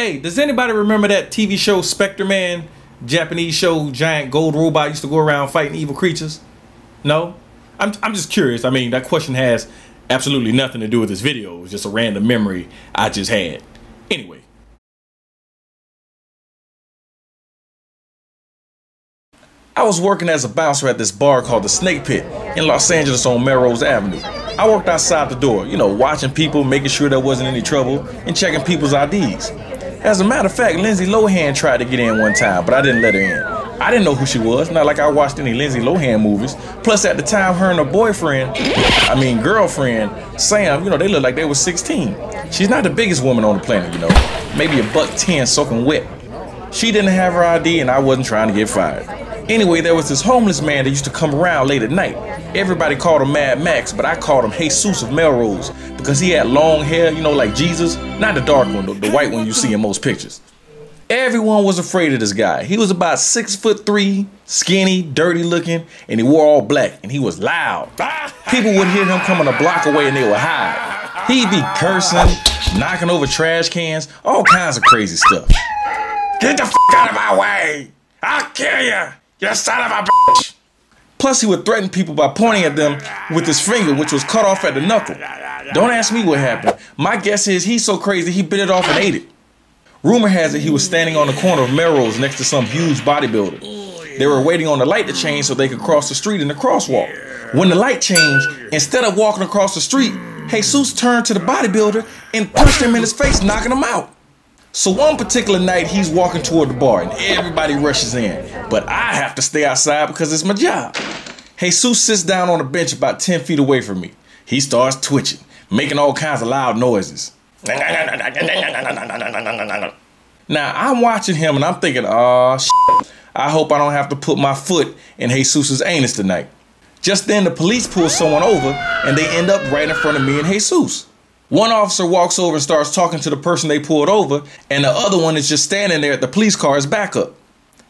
Hey, does anybody remember that TV show Spectre Man? Japanese show, giant gold robot used to go around fighting evil creatures? No? I'm just curious. I mean, that question has absolutely nothing to do with this video. It was just a random memory I just had. Anyway. I was working as a bouncer at this bar called the Snake Pit in Los Angeles on Melrose Avenue. I worked outside the door, you know, watching people, making sure there wasn't any trouble, and checking people's IDs. As a matter of fact, Lindsay Lohan tried to get in one time, but I didn't let her in. I didn't know who she was, not like I watched any Lindsay Lohan movies. Plus, at the time, her and her girlfriend, Sam, you know, they looked like they were 16. She's not the biggest woman on the planet, you know, maybe $110 soaking wet. She didn't have her ID, and I wasn't trying to get fired. Anyway, there was this homeless man that used to come around late at night. Everybody called him Mad Max, but I called him Jesus of Melrose because he had long hair, you know, like Jesus. Not the dark one, the white one you see in most pictures. Everyone was afraid of this guy. He was about 6'3", skinny, dirty looking, and he wore all black, and he was loud. People would hear him coming a block away and they would hide. He'd be cursing, knocking over trash cans, all kinds of crazy stuff. Get the f*** out of my way! I'll kill you! You son of a bitch! Plus, he would threaten people by pointing at them with his finger, which was cut off at the knuckle. Don't ask me what happened. My guess is he's so crazy he bit it off and ate it. Rumor has it he was standing on the corner of Melrose next to some huge bodybuilder. They were waiting on the light to change so they could cross the street in the crosswalk. When the light changed, instead of walking across the street, Jesus turned to the bodybuilder and punched him in his face, knocking him out. So one particular night, he's walking toward the bar and everybody rushes in. But I have to stay outside because it's my job. Jesus sits down on a bench about 10 feet away from me. He starts twitching, making all kinds of loud noises. Now, I'm watching him and I'm thinking, oh, shit. I hope I don't have to put my foot in Jesus's anus tonight. Just then, the police pull someone over and they end up right in front of me and Jesus. One officer walks over and starts talking to the person they pulled over, and the other one is just standing there at the police car's backup.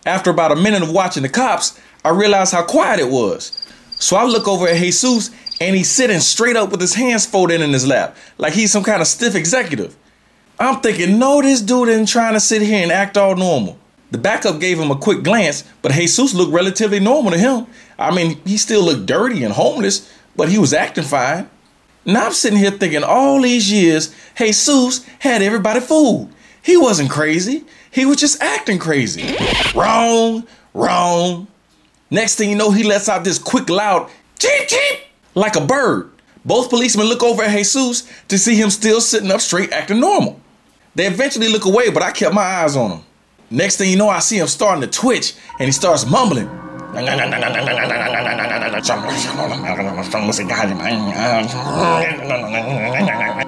After about a minute of watching the cops, I realized how quiet it was. So I look over at Jesus, and he's sitting straight up with his hands folded in his lap, like he's some kind of stiff executive. I'm thinking, no, this dude isn't trying to sit here and act all normal. The backup gave him a quick glance, but Jesus looked relatively normal to him. I mean, he still looked dirty and homeless, but he was acting fine. Now I'm sitting here thinking all these years, Jesus had everybody fooled. He wasn't crazy. He was just acting crazy. Wrong, wrong. Next thing you know, he lets out this quick, loud cheep, cheep, like a bird. Both policemen look over at Jesus to see him still sitting up straight, acting normal. They eventually look away, but I kept my eyes on him. Next thing you know, I see him starting to twitch, and he starts mumbling.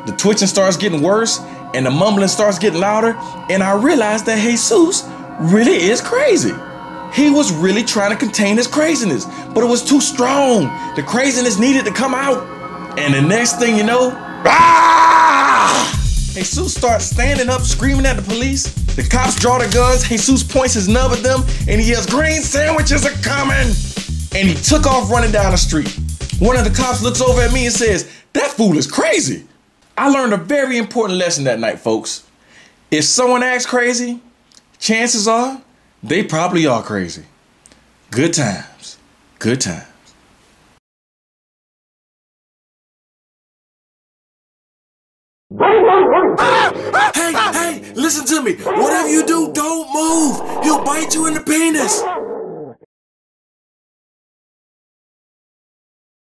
The twitching starts getting worse and the mumbling starts getting louder, and I realized that Jesus really is crazy. He was really trying to contain his craziness, but it was too strong. The craziness needed to come out. And the next thing you know, Jesus starts standing up screaming at the police. The cops draw their guns, Jesus points his nub at them, and he yells, "Green sandwiches are coming!" And he took off running down the street. One of the cops looks over at me and says, "That fool is crazy." I learned a very important lesson that night, folks. If someone acts crazy, chances are they probably are crazy. Good times. Good times. Hey, listen to me. Whatever you do, don't move. He'll bite you in the penis.